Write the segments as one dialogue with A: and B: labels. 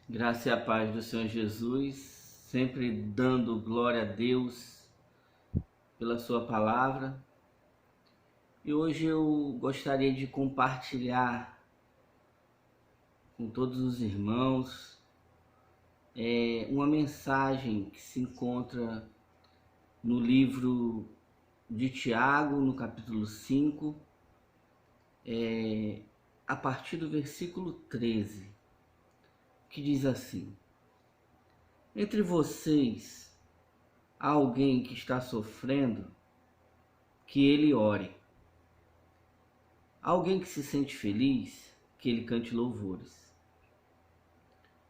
A: Graça e a paz do Senhor Jesus, sempre dando glória a Deus pela sua palavra. E hoje eu gostaria de compartilhar com todos os irmãos uma mensagem que se encontra no livro de Tiago, no capítulo 5, a partir do versículo 13, que diz assim: Entre vocês há alguém que está sofrendo, que ele ore. Alguém que se sente feliz, que ele cante louvores.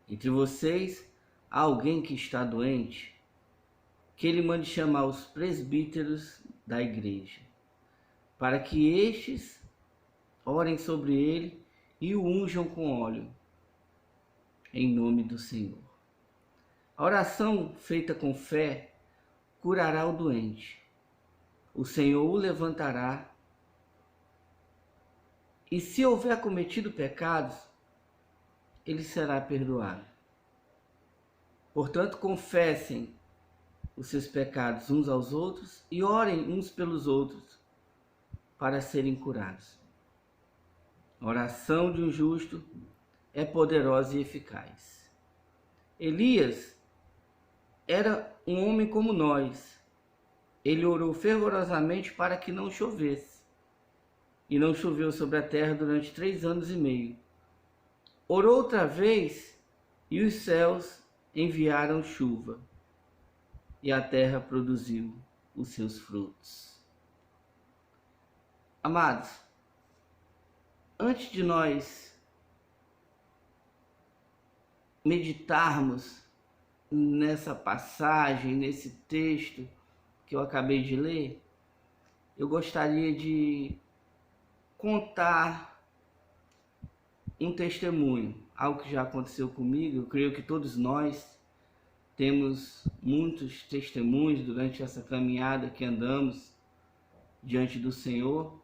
A: Entre vocês há alguém que está doente, que ele mande chamar os presbíteros da igreja, para que estes orem sobre ele e o unjam com óleo, em nome do Senhor. A oração feita com fé curará o doente. O Senhor o levantará. E se houver cometido pecados, ele será perdoado. Portanto, confessem os seus pecados uns aos outros e orem uns pelos outros para serem curados. A oração de um justo é poderosa e eficaz. Elias era um homem como nós. Ele orou fervorosamente para que não chovesse. E não choveu sobre a terra durante 3 anos e meio. Orou outra vez e os céus enviaram chuva, e a terra produziu os seus frutos. Amados, antes de nós meditarmos nessa passagem, nesse texto que eu acabei de ler, eu gostaria de contar um testemunho, algo que já aconteceu comigo. Eu creio que todos nós temos muitos testemunhos durante essa caminhada que andamos diante do Senhor.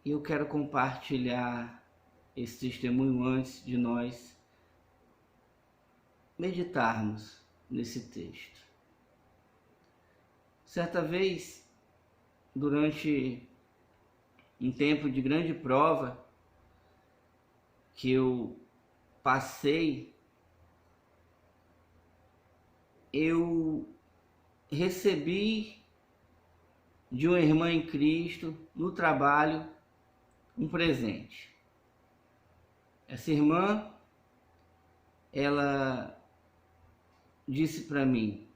A: E eu quero compartilhar esse testemunho antes de nós meditarmos nesse texto. Certa vez, durante um tempo de grande prova que eu passei, eu recebi de uma irmã em Cristo, no trabalho, um presente. Essa irmã, ela disse para mim: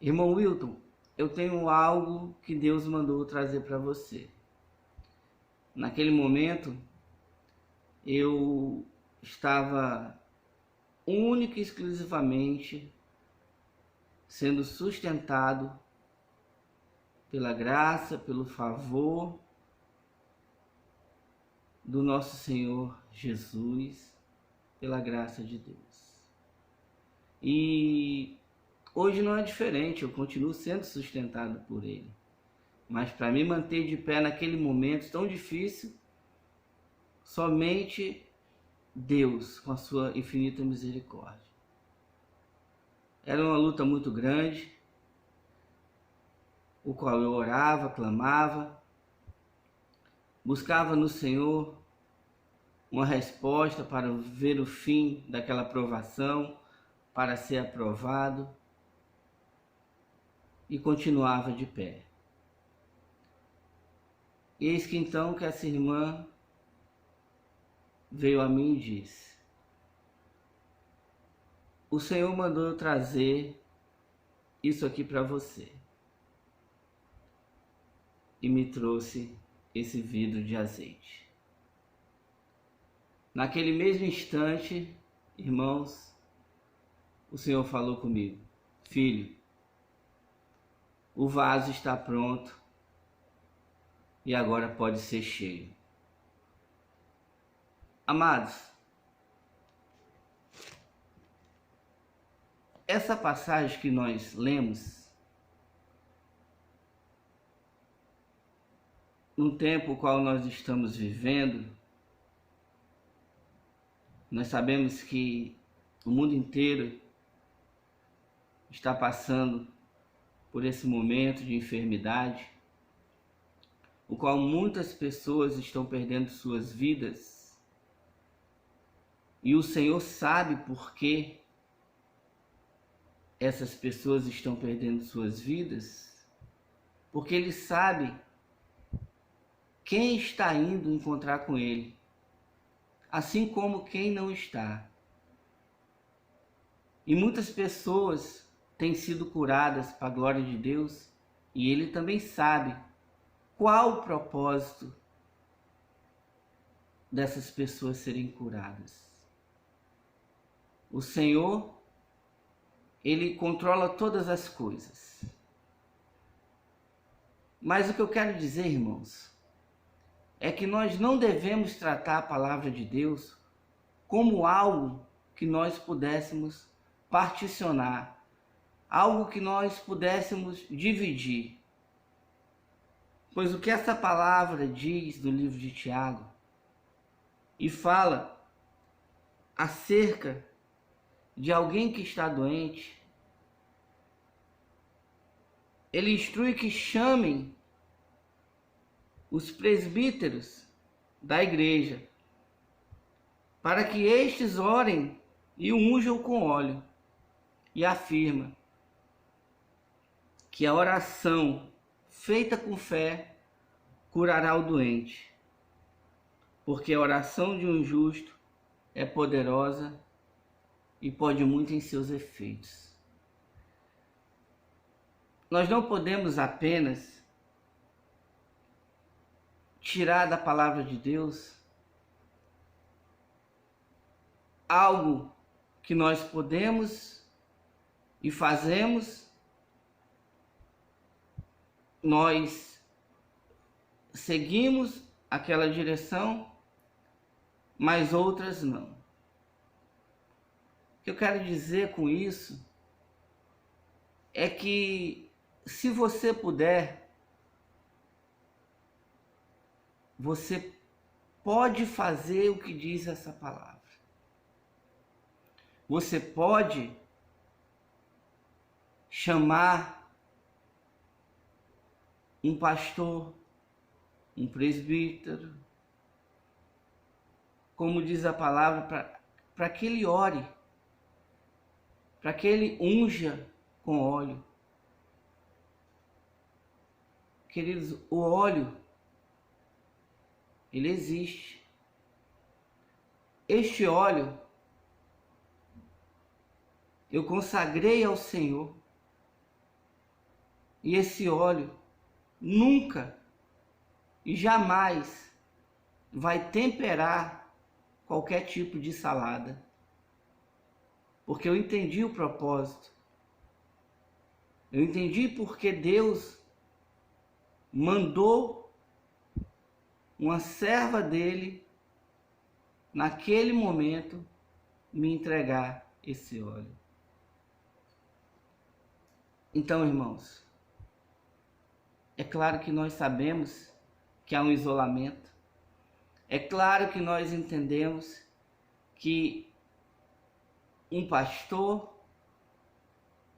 A: Irmão Wilton, eu tenho algo que Deus mandou trazer para você. Naquele momento, eu estava única e exclusivamente sendo sustentado pela graça, pelo favor do nosso Senhor Jesus, pela graça de Deus. E hoje não é diferente, eu continuo sendo sustentado por Ele. Mas para me manter de pé naquele momento tão difícil, somente Deus, com a sua infinita misericórdia. Era uma luta muito grande, o qual eu orava, clamava, buscava no Senhor uma resposta para ver o fim daquela provação, para ser aprovado, e continuava de pé. Eis que então que essa irmã veio a mim e disse: o Senhor mandou eu trazer isso aqui para você. E me trouxe esse vidro de azeite. Naquele mesmo instante, irmãos, o Senhor falou comigo: filho, o vaso está pronto e agora pode ser cheio. Amados, essa passagem que nós lemos, no tempo qual nós estamos vivendo, Nós sabemos que o mundo inteiro está passando por esse momento de enfermidade, o qual muitas pessoas estão perdendo suas vidas, e o Senhor sabe por que essas pessoas estão perdendo suas vidas, porque Ele sabe quem está indo encontrar com Ele, assim como quem não está. E muitas pessoas têm sido curadas para a glória de Deus, e Ele também sabe qual o propósito dessas pessoas serem curadas. O Senhor, Ele controla todas as coisas. Mas o que eu quero dizer, irmãos, é que nós não devemos tratar a palavra de Deus como algo que nós pudéssemos particionar, algo que nós pudéssemos dividir. Pois o que essa palavra diz no livro de Tiago, e fala acerca de alguém que está doente, ele instrui que chamem os presbíteros da igreja, para que estes orem e o unjam com óleo, e afirma que a oração feita com fé curará o doente, porque a oração de um justo é poderosa e pode muito em seus efeitos. Nós não podemos apenas tirar da palavra de Deus algo que nós podemos e fazemos, nós seguimos aquela direção, mas outras não. O que eu quero dizer com isso é que, se você puder, você pode fazer o que diz essa palavra. Você pode chamar um pastor, um presbítero, como diz a palavra, para que ele ore, para que ele unja com óleo. Queridos, o óleo, ele existe. Este óleo eu consagrei ao Senhor, e esse óleo nunca e jamais vai temperar qualquer tipo de salada, porque eu entendi o propósito, eu entendi porque Deus mandou uma serva dele naquele momento me entregar esse óleo. Então, irmãos, é claro que nós sabemos que há um isolamento. É claro que nós entendemos que um pastor,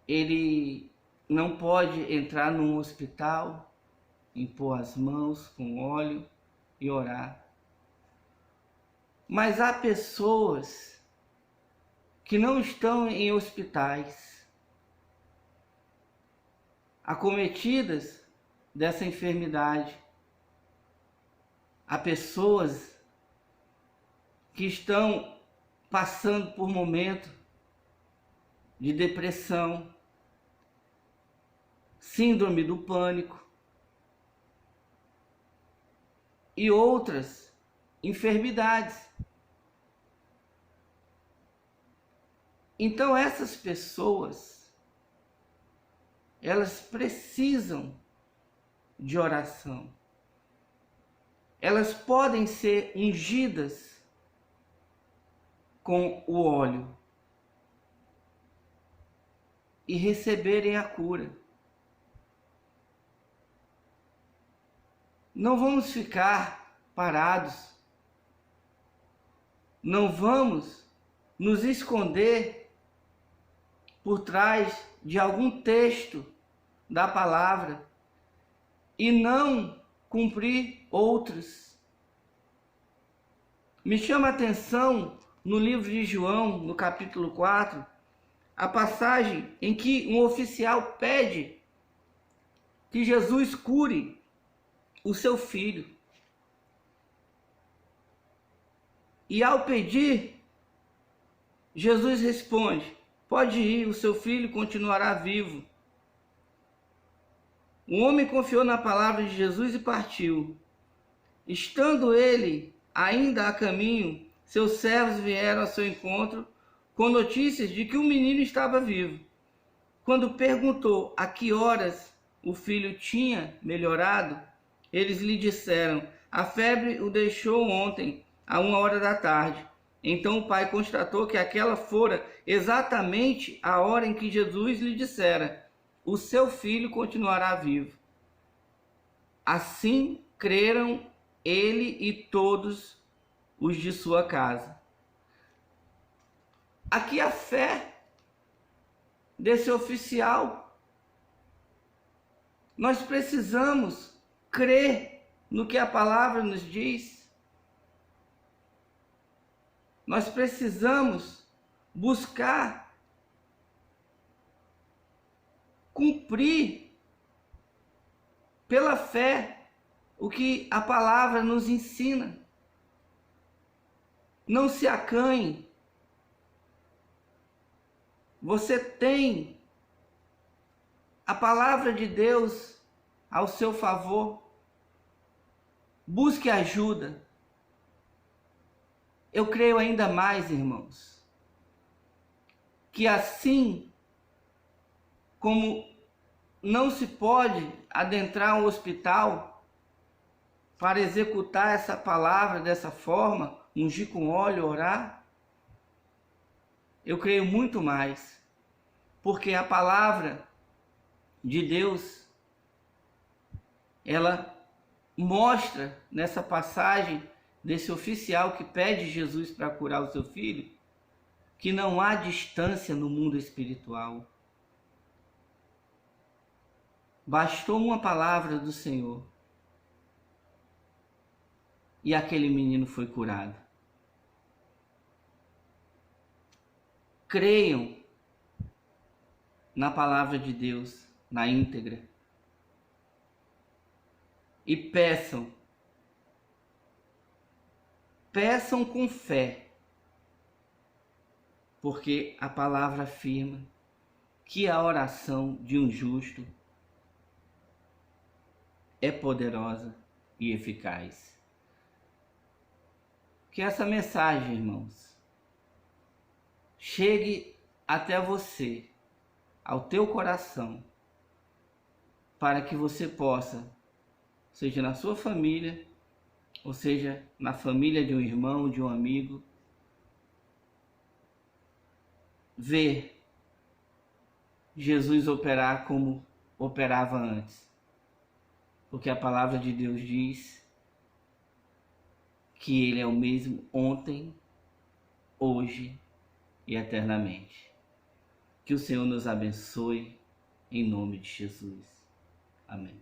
A: ele não pode entrar num hospital, impor as mãos com óleo e orar. Mas há pessoas que não estão em hospitais, acometidas dessa enfermidade. Há pessoas que estão passando por momento de depressão, síndrome do pânico e outras enfermidades. Então essas pessoas, elas precisam de oração. Elas podem ser ungidas com o óleo e receberem a cura. Não vamos ficar parados não vamos nos esconder por trás de algum texto da palavra e não cumprir outros. Me chama a atenção no livro de João, no capítulo 4, a passagem em que um oficial pede que Jesus cure o seu filho. E ao pedir, Jesus responde: pode ir, o seu filho continuará vivo. O homem confiou na palavra de Jesus e partiu. Estando ele ainda a caminho, seus servos vieram ao seu encontro com notícias de que o menino estava vivo. Quando perguntou a que horas o filho tinha melhorado, eles lhe disseram: a febre o deixou ontem, à 1h da tarde. Então o pai constatou que aquela fora exatamente a hora em que Jesus lhe dissera: o seu filho continuará vivo. Assim creram ele e todos os de sua casa. Aqui a fé desse oficial. Nós precisamos crer no que a palavra nos diz. Nós precisamos buscar cumprir pela fé o que a palavra nos ensina. Não se acanhe. Você tem a palavra de Deus ao seu favor. Busque ajuda. Eu creio ainda mais, irmãos, que assim como não se pode adentrar um hospital para executar essa palavra dessa forma, ungir com óleo, orar, eu creio muito mais, porque a palavra de Deus, ela mostra nessa passagem desse oficial que pede Jesus para curar o seu filho, que não há distância no mundo espiritual. Bastou uma palavra do Senhor e aquele menino foi curado. Creiam na palavra de Deus, na íntegra, e peçam com fé, porque a palavra afirma que a oração de um justo é poderosa e eficaz. Que essa mensagem, irmãos, chegue até você, ao teu coração, para que você possa, seja na sua família, ou seja na família de um irmão, de um amigo, ver Jesus operar como operava antes. Porque a palavra de Deus diz que Ele é o mesmo ontem, hoje e eternamente. Que o Senhor nos abençoe, em nome de Jesus. Amém.